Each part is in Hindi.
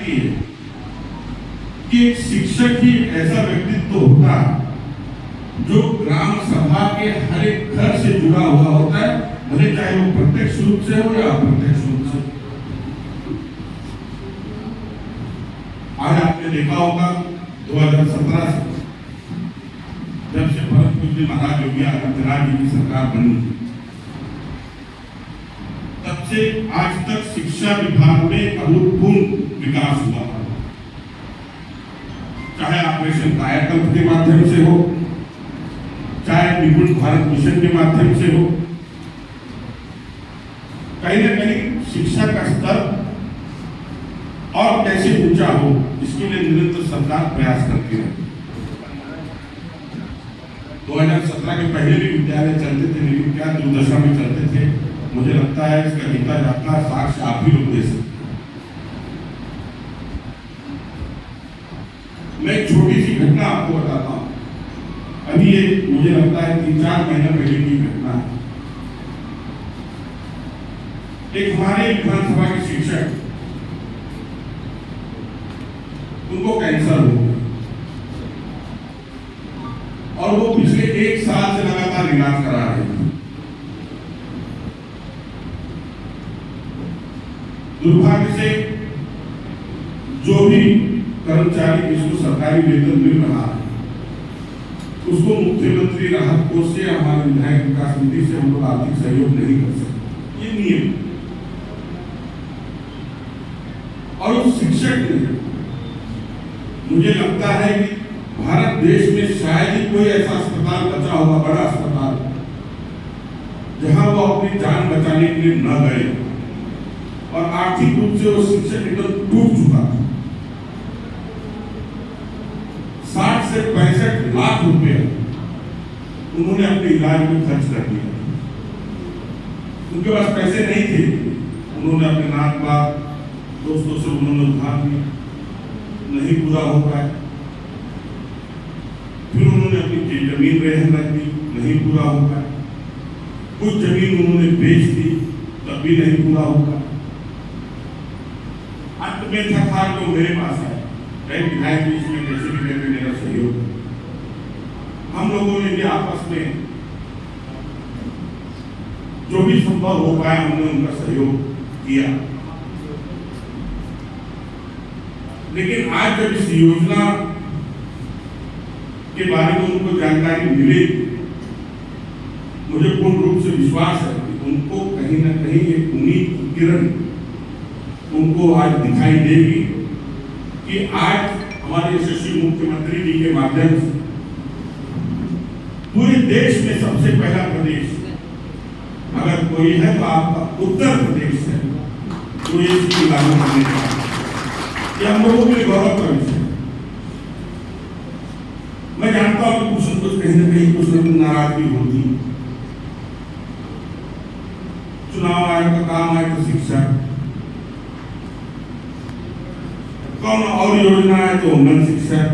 की है कि एक शिक्षक ही ऐसा व्यक्तित्व होता जो ग्राम सभा के हर एक घर से जुड़ा हुआ होता है, भले चाहे वो प्रत्यक्ष रूप से हो या अप्रत्यक्ष रूप से। आज आपने देखा होगा 2017 से जब से भरत पूज्य महाराज योगी आदित्यनाथ जी की सरकार बनी, तब से आज तक शिक्षा विभाग में अभूतपूर्व विकास हुआ, चाहे ऑपरेशन कायाकल्प के माध्यम से हो, चाहे निपुण भारत मिशन के माध्यम से हो। कहीं न कहीं शिक्षा का स्तर और कैसे ऊंचा हो, इसके लिए निरंतर सरकार प्रयास करती है। 2017 के पहले भी विद्यालय चलते थे, लेकिन क्या दुर्दशा में चलते थे, मुझे लगता है इसका गीता जाता साक्ष्य आप भी लोग दे सकते। मैं एक छोटी सी घटना आपको बताता हूँ। अभी ये मुझे लगता है 3-4 महीने पहले की घटना है। एक हमारे विधानसभा के शिक्षक, उनको कैंसर हो गया और वो पिछले 1 साल से लगातार इलाज करा रहे थे। दुर्भाग्य से जो भी कर्मचारी जिसको सरकारी वेतन मिल रहा है, उसको मुख्यमंत्री राहत कोष से हमारे विधायक विकास निधि से हम लोग आर्थिक सहयोग नहीं कर सकते, ये नियम। और उस शिक्षक ने, मुझे लगता है कि भारत देश में शायद ही कोई ऐसा अस्पताल बचा होगा, बड़ा अस्पताल, जहां वो अपनी जान बचाने के लिए न गए, और आर्थिक रूप से वो शिक्षक एकदम टूट चुका था। 60 से 65 लाख रुपए उन्होंने अपने इलाज में खर्च कर दिया। उनके पास पैसे नहीं थे, उन्होंने अपने नात बात दोस्तों से उन्होंने उधार लिया, नहीं पूरा हो पाया। फिर उन्होंने अपनी जमीन रहन रख दी, नहीं पूरा हो पाया। कुछ जमीन उन्होंने बेच दी, तब भी नहीं पूरा हो पाया। अंत में थक-हार लोग मेरे पास आए, विधायक जी इसमें कैसे भी करके मेरा सहयोग। हम लोगों ने भी आपस में जो भी संभव हो पाया हमने उनका सहयोग किया। लेकिन आज जब इस योजना के बारे में उनको जानकारी मिली, मुझे पूर्ण रूप से विश्वास है कि उनको कहीं न कहीं एक उम्मीद की किरण उनको आज दिखाई देगी कि आज हमारे यशस्वी मुख्यमंत्री जी के माध्यम से पूरे देश में सबसे पहला प्रदेश अगर कोई है तो आपका उत्तर प्रदेश है, जो ये चीज लागू करने का, ये हम लोगों के लिए गौरव का विषय। मैं जानता हूं कि कुछ कहीं न कहीं कुछ नाराजगी होती, चुनाव आयोग का काम आए तो शिक्षा, कौन और योजना है तो वुमन शिक्षक,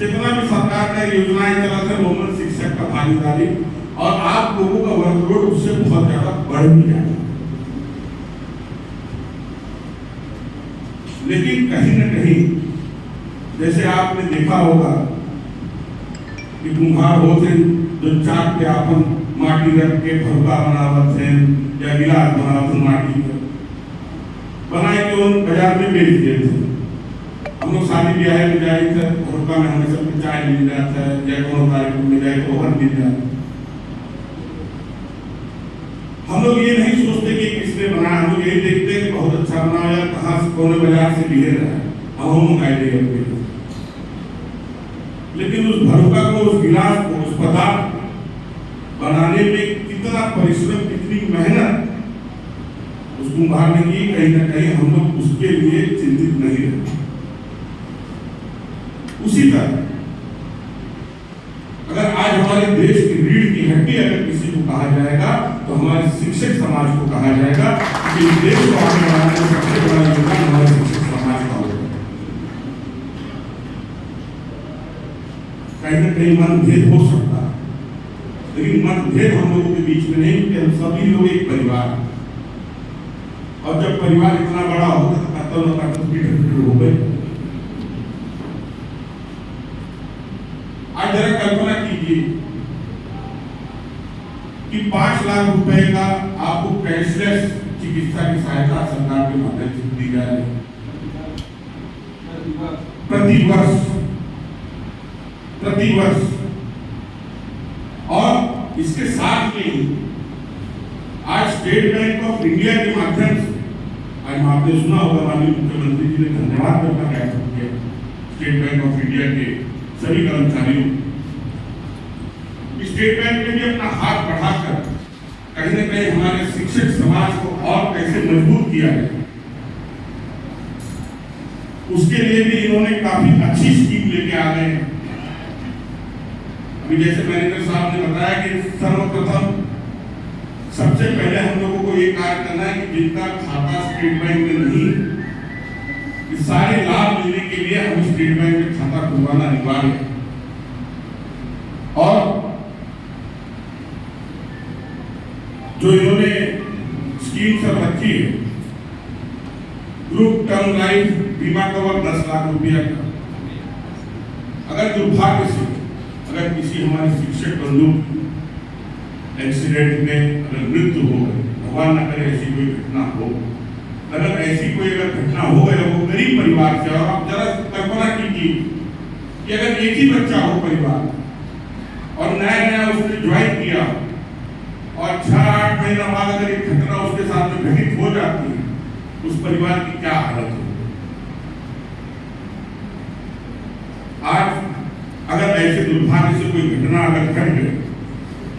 जितना भी सरकार ने योजनाएं चला था वुमन शिक्षक का भागीदारी, और आप लोगों का वर्कलोड उससे बहुत ज्यादा बढ़ भी जाएगा। लेकिन कहीं न कहीं जैसे आपने देखा होगा कि कुम्हार होते जो चाक पे आपन माटी रख के भरुआ बनावत है या गिलास बनावत माटी का बनाए के उन बाजार में बेच देते थे। हम लोग शादी ब्याह में जाए थे, भरुआ में हमें सबको चाय मिल जाता है, या कोनो कार्यक्रम में जाए तो ओवन मिल जाता है। हम लोग ये नहीं सोचते कि किसने बनाया, हम लोग यही देखते हैं कि बहुत अच्छा बना या कहाँ से कौन बाजार से बिहेर रहा है, हम मंगाए देंगे। लेकिन उस भरुआ को, उस गिलास को, उस पदार्थ बनाने में कितना परिश्रम, कितनी मेहनत उस कुम्हार ने की, कहीं ना कहीं हम लोग उसके लिए चिंतित नहीं रहते। उसी तरह अगर आज हमारे देश की रीढ़ की हड्डी अगर किसी को कहा जाएगा तो हमारे शिक्षक समाज को कहा जाएगा कि देश को आगे बढ़ाने में सबसे बड़ा योगदान हमारे शिक्षक समाज का होगा। कहीं ना कहीं मतभेद हो सकता है, लेकिन मतभेद हम लोगों के बीच में नहीं, कि हम सभी लोग एक परिवार, और जब परिवार इतना बड़ा होता है तो कर्तव्य रुपए। आज जरा कल्पना कीजिए कि 5 लाख रुपए का आपको कैशलेस चिकित्सा की सहायता सरकार के माध्यम से दी जा रही है प्रति वर्ष। और इसके साथ में आज स्टेट बैंक ऑफ इंडिया के माध्यम से, आज आपने सुना होगा माननीय मुख्यमंत्री जी ने धन्यवाद करना ज्ञापन किया स्टेट बैंक ऑफ इंडिया के सभी कर्मचारियों। स्टेट बैंक ने भी अपना हाथ बढ़ाकर कहीं न कहीं हमारे शिक्षक समाज को और कैसे मजबूत किया है, उसके लिए भी इन्होंने काफी अच्छी स्कीम लेके आ गए हैं। अभी जैसे मैनेजर साहब ने बताया कि सर्वप्रथम सबसे पहले हम लोगों को ये कार्य करना है कि जिनका खाता स्टेट बैंक में नहीं, इस सारे लाभ मिलने के लिए हम स्टेट बैंक में खाता खुलवाना अनिवार्य है। और जो इन्होंने स्कीम सब रखी है, ग्रुप टर्म लाइफ बीमा कवर 10 लाख रुपया का, अगर दुर्भाग्य से अगर किसी हमारे शिक्षक बंधु एक्सीडेंट में अगर मृत्यु हो गई, भगवान न करे ऐसी कोई घटना हो, अगर ऐसी कोई अगर घटना हो गई वो गरीब परिवार से, और आप जरा कल्पना कीजिए कि अगर एक ही बच्चा हो परिवार और नया नया उसने ज्वाइन किया और 6-8 महीना बाद अगर एक घटना उसके साथ में घटित हो जाती है, उस परिवार की क्या हालत हो। आज अगर ऐसे दुर्भाग्य से कोई घटना अगर घट गई,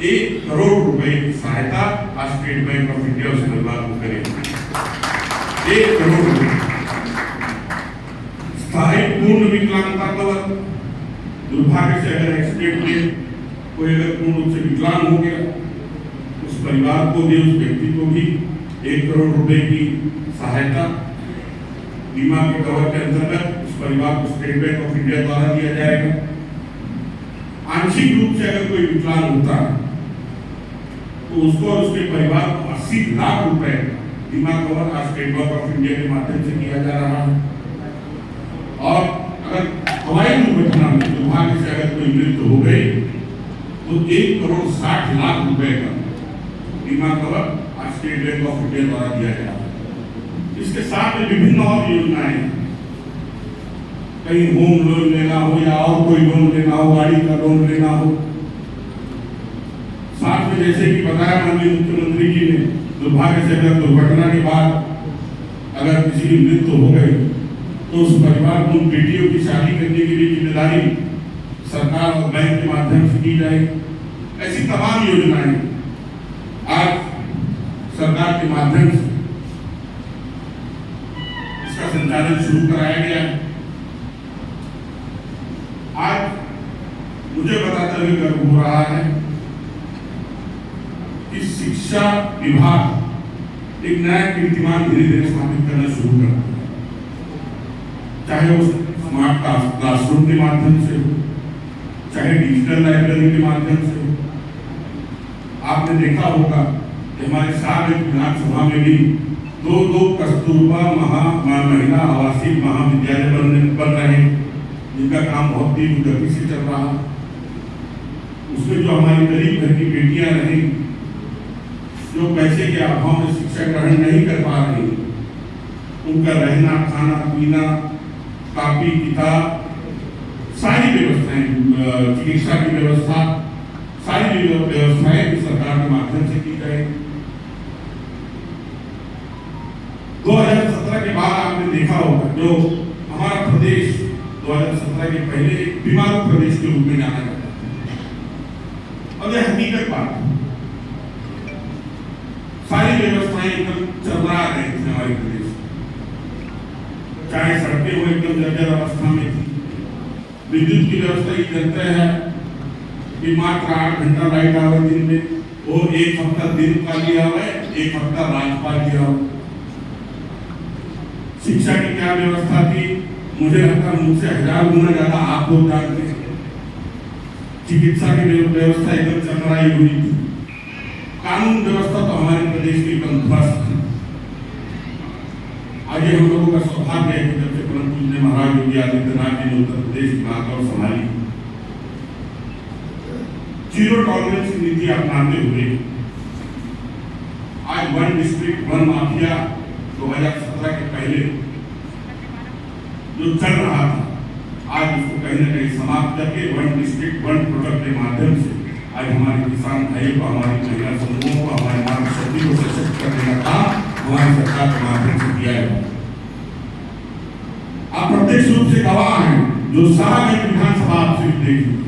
1 करोड़ रुपए की सहायता आज स्टेट बैंक ऑफ इंडिया से लागू करेगी। 1 करोड़ रुपए स्थायी पूर्ण विकलांगता कवर। दुर्भाग्य से अगर एक्सीडेंट में कोई अगर पूर्ण रूप से विकलांग हो गया, उस परिवार को भी, उस व्यक्ति को भी 1 करोड़ रुपए की सहायता बीमा के कवर के अंतर्गत उस परिवार को स्टेट बैंक ऑफ इंडिया द्वारा दिया जाएगा। आंशिक रूप से अगर कोई विकलांग होता है तो उसको और उसके परिवार को 80 लाख रुपए बीमा कवर आज स्टेट बैंक ऑफ इंडिया के माध्यम से किया जा रहा है। और अगर हवाई दुर्घटना में दुर्भाग्य से अगर कोई मृत्यु हो गई तो 1 करोड़ 60 लाख रुपए का बीमा कवर आज स्टेट बैंक ऑफ इंडिया द्वारा दिया जा रहा है। इसके साथ में विभिन्न और योजनाएं, कहीं होम लोन लेना हो या और कोई लोन लेना हो, गाड़ी का लोन लेना हो, साथ में जैसे कि बताया माननीय मुख्यमंत्री जी ने, दुर्भाग्य से अगर दुर्घटना के बाद अगर किसी की मृत्यु हो गई तो उस परिवार को उन बेटियों की शादी करने की भी जिम्मेदारी सरकार और बैंक के माध्यम से की जाएगी। ऐसी तमाम योजनाएं आज सरकार के माध्यम से इसका संचालन शुरू कराया गया है। आज मुझे बताते हुए गर्व हो रहा है कि शिक्षा विभाग एक नया कीर्तिमान धीरे धीरे स्थापित करना शुरू कर दिया, चाहे वो स्मार्ट क्लासरूम के माध्यम से हो, चाहे डिजिटल लाइब्रेरी के माध्यम से हो। आपने देखा होगा कि हमारे सारे विधानसभा में भी 2 कस्तूरबा महिला आवासीय महाविद्यालय बन रहे हैं, जिनका काम बहुत तेज गति से चल रहा है। उसमें जो हमारी गरीब घर की बेटियां रही, जो पैसे के अभाव में शिक्षा ग्रहण नहीं कर पा रही, उनका रहना, खाना पीना, कापी किताब, सारी व्यवस्थाएं, चिकित्सा की व्यवस्था, सारी व्यवस्थाएं भी सरकार के माध्यम से की जाएगी। 2017 के बाद आपने देखा होगा जो हमारा प्रदेश 2017 के पहले एक बीमार प्रदेश के रूप में जाना जाता है, और यह हकीकत बात है। सारी व्यवस्थाएं एकदम चरमरा रही थी हमारे प्रदेश, चाहे सड़कें वो एकदम जर्जर अवस्था में थी, विद्युत की व्यवस्था ये जानते हैं कि मात्र 8 घंटा लाइट आवे दिन में, वो 1 हफ्ता दिन का लिया हुआ है, 1 हफ्ता रात का लिया हुआ। शिक्षा की क्या व्यवस्था थी, मुझे लगता है मुझसे 1000 गुना ज्यादा आप लोग जानते हैं। चिकित्सा की व्यवस्था एकदम चरमराई हुई थी। कानून व्यवस्था तो हमारे प्रदेश की एकदम ध्वस्त थी। आज ये हम लोगों का सौभाग्य है कि जब से परम पूज्य महाराज योगी आदित्यनाथ जी ने उत्तर प्रदेश की बात संभाली, जीरो टॉलरेंस की नीति अपनाते हुए आज वन डिस्ट्रिक्ट वन माफिया 2017 के पहले जो चल रहा था, आज उसको कहीं न कहीं समाप्त करके वन डिस्ट्रिक्ट वन प्रोडक्ट के माध्यम से आज हमारे किसान भाइयों को, हमारी महिला समूहों को, हमारे मानव शक्ति को सशक्त करने का काम हमारी सरकार के माध्यम से किया है। आप प्रत्यक्ष रूप से गवाह हैं, जो सारा विधानसभा आप सिर्फ देखिए,